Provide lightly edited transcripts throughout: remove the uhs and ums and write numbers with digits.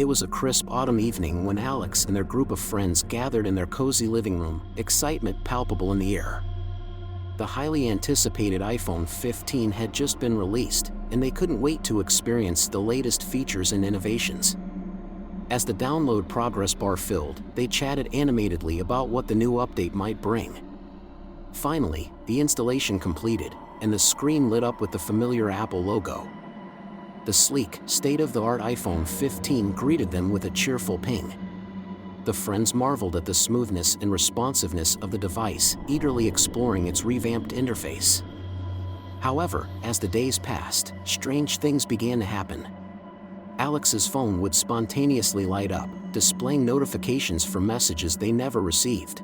was a crisp autumn evening when Alex and their group of friends gathered in their cozy living room, excitement palpable in the air. The highly anticipated iPhone 15 had just been released, and they couldn't wait to experience the latest features and innovations. As the download progress bar filled, they chatted animatedly about what the new update might bring. Finally, the installation completed, and the screen lit up with the familiar Apple logo. The sleek, state-of-the-art iPhone 15 greeted them with a cheerful ping. The friends marveled at the smoothness and responsiveness of the device, eagerly exploring its revamped interface. However, as the days passed, strange things began to happen. Alex's phone would spontaneously light up, displaying notifications from messages they never received.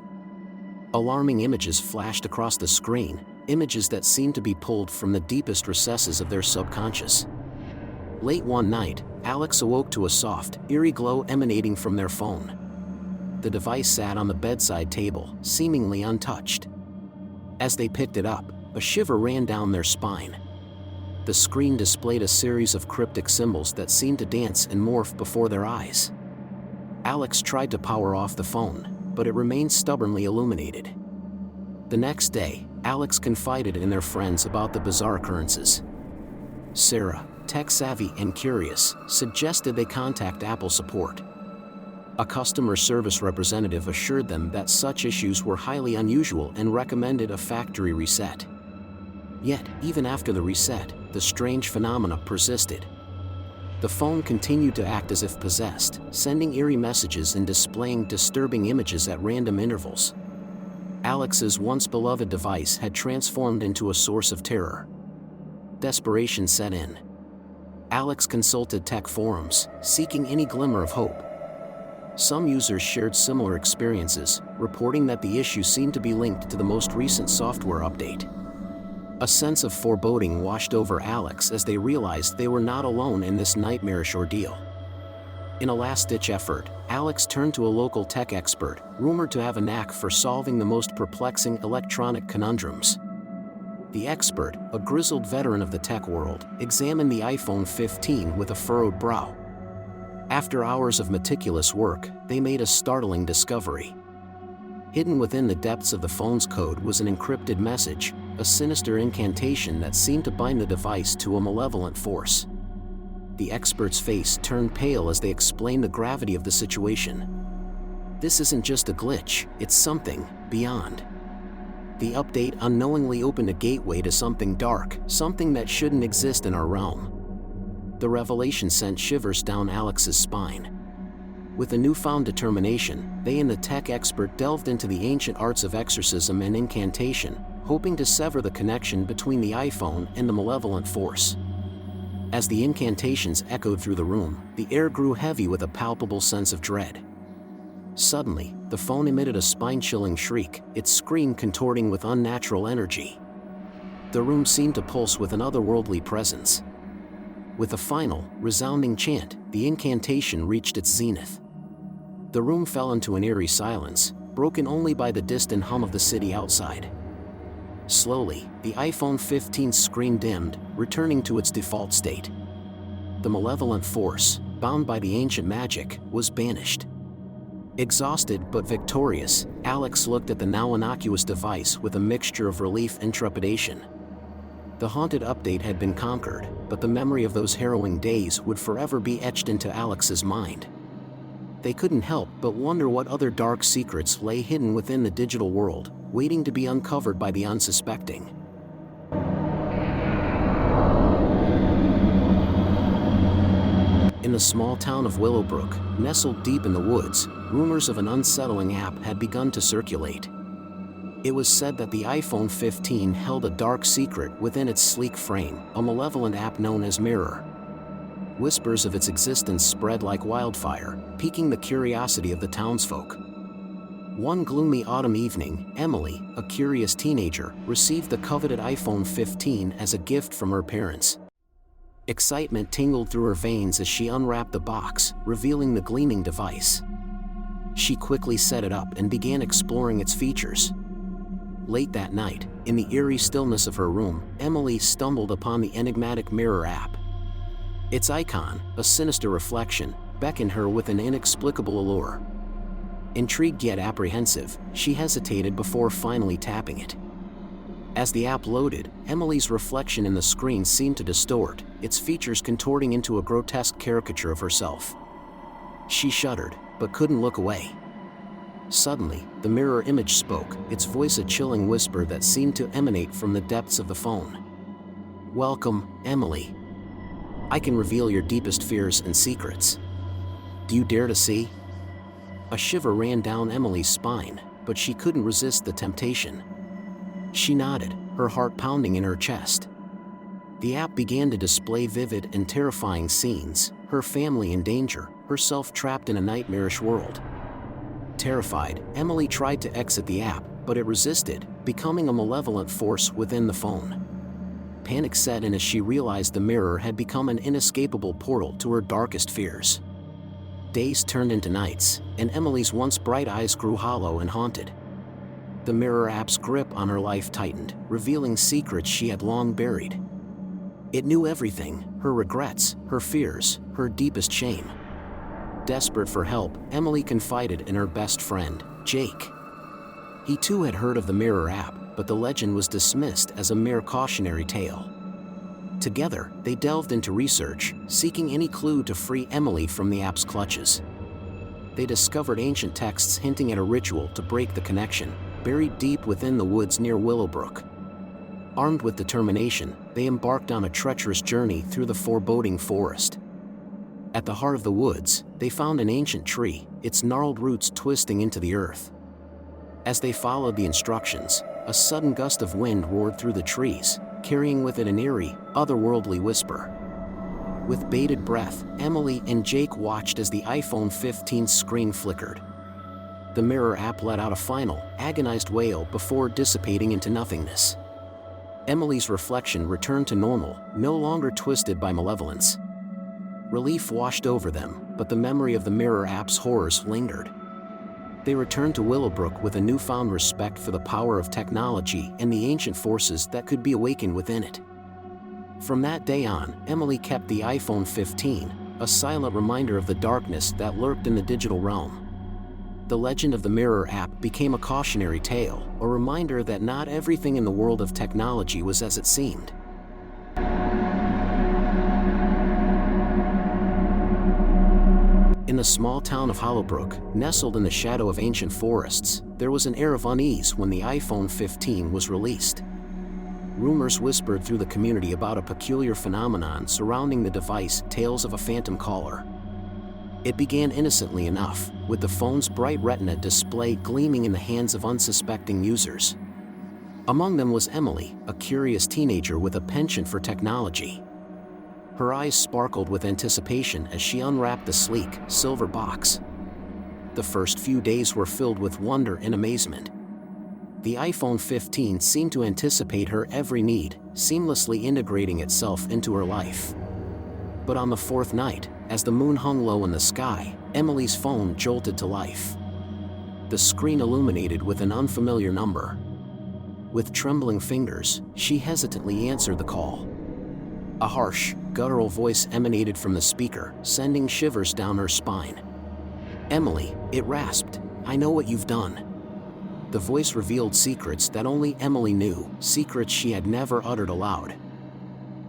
Alarming images flashed across the screen, images that seemed to be pulled from the deepest recesses of their subconscious. Late one night, Alex awoke to a soft, eerie glow emanating from their phone. The device sat on the bedside table, seemingly untouched. As they picked it up, a shiver ran down their spine. The screen displayed a series of cryptic symbols that seemed to dance and morph before their eyes. Alex tried to power off the phone, but it remained stubbornly illuminated. The next day, Alex confided in their friends about the bizarre occurrences. Sarah, tech-savvy and curious, suggested they contact Apple support. A customer service representative assured them that such issues were highly unusual and recommended a factory reset. Yet, even after the reset, the strange phenomena persisted. The phone continued to act as if possessed, sending eerie messages and displaying disturbing images at random intervals. Alex's once beloved device had transformed into a source of terror. Desperation set in. Alex consulted tech forums, seeking any glimmer of hope. Some users shared similar experiences, reporting that the issue seemed to be linked to the most recent software update. A sense of foreboding washed over Alex as they realized they were not alone in this nightmarish ordeal. In a last-ditch effort, Alex turned to a local tech expert, rumored to have a knack for solving the most perplexing electronic conundrums. The expert, a grizzled veteran of the tech world, examined the iPhone 15 with a furrowed brow. After hours of meticulous work, they made a startling discovery. Hidden within the depths of the phone's code was an encrypted message, a sinister incantation that seemed to bind the device to a malevolent force. The expert's face turned pale as they explained the gravity of the situation. This isn't just a glitch, it's something beyond. The update unknowingly opened a gateway to something dark, something that shouldn't exist in our realm. The revelation sent shivers down Alex's spine. With a newfound determination, they and the tech expert delved into the ancient arts of exorcism and incantation, hoping to sever the connection between the iPhone and the malevolent force. As the incantations echoed through the room, the air grew heavy with a palpable sense of dread. Suddenly, the phone emitted a spine-chilling shriek, its screen contorting with unnatural energy. The room seemed to pulse with an otherworldly presence. With a final, resounding chant, the incantation reached its zenith. The room fell into an eerie silence, broken only by the distant hum of the city outside. Slowly, the iPhone 15's screen dimmed, returning to its default state. The malevolent force, bound by the ancient magic, was banished. Exhausted but victorious, Alex looked at the now innocuous device with a mixture of relief and trepidation. The haunted update had been conquered, but the memory of those harrowing days would forever be etched into Alex's mind. They couldn't help but wonder what other dark secrets lay hidden within the digital world, waiting to be uncovered by the unsuspecting. In the small town of Willowbrook, nestled deep in the woods, rumors of an unsettling app had begun to circulate. It was said that the iPhone 15 held a dark secret within its sleek frame, a malevolent app known as Mirror. Whispers of its existence spread like wildfire, piquing the curiosity of the townsfolk. One gloomy autumn evening, Emily, a curious teenager, received the coveted iPhone 15 as a gift from her parents. Excitement tingled through her veins as she unwrapped the box, revealing the gleaming device. She quickly set it up and began exploring its features. Late that night, in the eerie stillness of her room, Emily stumbled upon the enigmatic Mirror app. Its icon, a sinister reflection, beckoned her with an inexplicable allure. Intrigued yet apprehensive, she hesitated before finally tapping it. As the app loaded, Emily's reflection in the screen seemed to distort, its features contorting into a grotesque caricature of herself. She shuddered, but couldn't look away. Suddenly, the mirror image spoke, its voice a chilling whisper that seemed to emanate from the depths of the phone. "Welcome, Emily. I can reveal your deepest fears and secrets. Do you dare to see?" A shiver ran down Emily's spine, but she couldn't resist the temptation. She nodded, her heart pounding in her chest. The app began to display vivid and terrifying scenes, her family in danger, herself trapped in a nightmarish world. Terrified, Emily tried to exit the app, but it resisted, becoming a malevolent force within the phone. Panic set in as she realized the mirror had become an inescapable portal to her darkest fears. Days turned into nights, and Emily's once bright eyes grew hollow and haunted. The mirror app's grip on her life tightened, revealing secrets she had long buried. It knew everything, her regrets, her fears, her deepest shame. Desperate for help, Emily confided in her best friend, Jake. He too had heard of the mirror app, but the legend was dismissed as a mere cautionary tale. Together, they delved into research, seeking any clue to free Emily from the app's clutches. They discovered ancient texts hinting at a ritual to break the connection, buried deep within the woods near Willowbrook. Armed with determination, they embarked on a treacherous journey through the foreboding forest. At the heart of the woods, they found an ancient tree, its gnarled roots twisting into the earth. As they followed the instructions, a sudden gust of wind roared through the trees, carrying with it an eerie, otherworldly whisper. With bated breath, Emily and Jake watched as the iPhone 15's screen flickered. The mirror app let out a final, agonized wail before dissipating into nothingness. Emily's reflection returned to normal, no longer twisted by malevolence. Relief washed over them, but the memory of the mirror app's horrors lingered. They returned to Willowbrook with a newfound respect for the power of technology and the ancient forces that could be awakened within it. From that day on, Emily kept the iPhone 15, a silent reminder of the darkness that lurked in the digital realm. The legend of the mirror app became a cautionary tale, a reminder that not everything in the world of technology was as it seemed. In the small town of Hollowbrook, nestled in the shadow of ancient forests, there was an air of unease when the iPhone 15 was released. Rumors whispered through the community about a peculiar phenomenon surrounding the device, tales of a phantom caller. It began innocently enough, with the phone's bright retina display gleaming in the hands of unsuspecting users. Among them was Emily, a curious teenager with a penchant for technology. Her eyes sparkled with anticipation as she unwrapped the sleek, silver box. The first few days were filled with wonder and amazement. The iPhone 15 seemed to anticipate her every need, seamlessly integrating itself into her life. But on the fourth night, as the moon hung low in the sky, Emily's phone jolted to life. The screen illuminated with an unfamiliar number. With trembling fingers, she hesitantly answered the call. A harsh, guttural voice emanated from the speaker, sending shivers down her spine. "Emily," it rasped, "I know what you've done." The voice revealed secrets that only Emily knew, secrets she had never uttered aloud.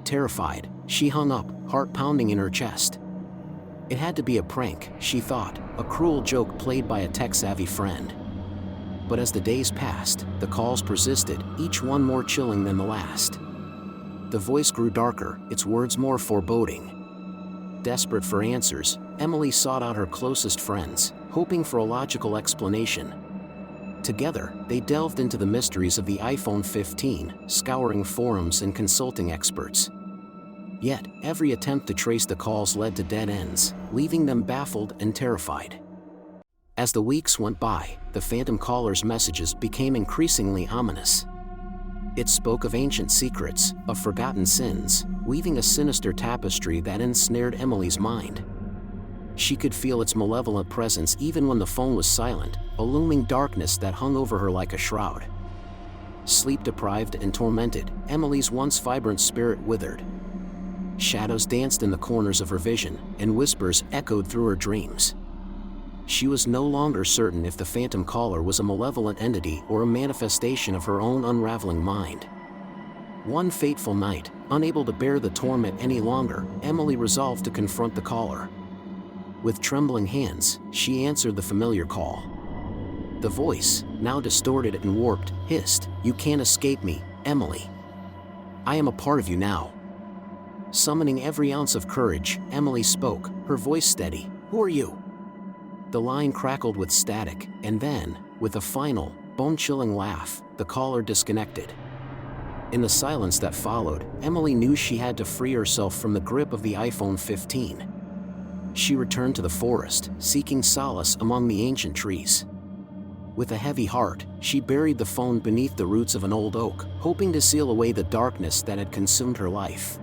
Terrified, she hung up, heart pounding in her chest. It had to be a prank, she thought, a cruel joke played by a tech-savvy friend. But as the days passed, the calls persisted, each one more chilling than the last. The voice grew darker, its words more foreboding. Desperate for answers, Emily sought out her closest friends, hoping for a logical explanation. Together, they delved into the mysteries of the iPhone 15, scouring forums and consulting experts. Yet, every attempt to trace the calls led to dead ends, leaving them baffled and terrified. As the weeks went by, the phantom caller's messages became increasingly ominous. It spoke of ancient secrets, of forgotten sins, weaving a sinister tapestry that ensnared Emily's mind. She could feel its malevolent presence even when the phone was silent, a looming darkness that hung over her like a shroud. Sleep-deprived and tormented, Emily's once vibrant spirit withered. Shadows danced in the corners of her vision, and whispers echoed through her dreams. She was no longer certain if the phantom caller was a malevolent entity or a manifestation of her own unraveling mind. One fateful night, unable to bear the torment any longer, Emily resolved to confront the caller. With trembling hands, she answered the familiar call. The voice, now distorted and warped, hissed, "You can't escape me, Emily. I am a part of you now." Summoning every ounce of courage, Emily spoke, her voice steady. "Who are you?" The line crackled with static, and then, with a final, bone-chilling laugh, the caller disconnected. In the silence that followed, Emily knew she had to free herself from the grip of the iPhone 15. She returned to the forest, seeking solace among the ancient trees. With a heavy heart, she buried the phone beneath the roots of an old oak, hoping to seal away the darkness that had consumed her life.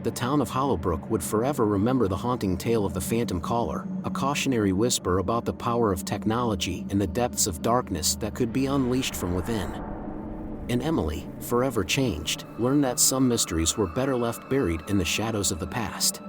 The town of Hollowbrook would forever remember the haunting tale of the phantom caller, a cautionary whisper about the power of technology and the depths of darkness that could be unleashed from within. And Emily, forever changed, learned that some mysteries were better left buried in the shadows of the past.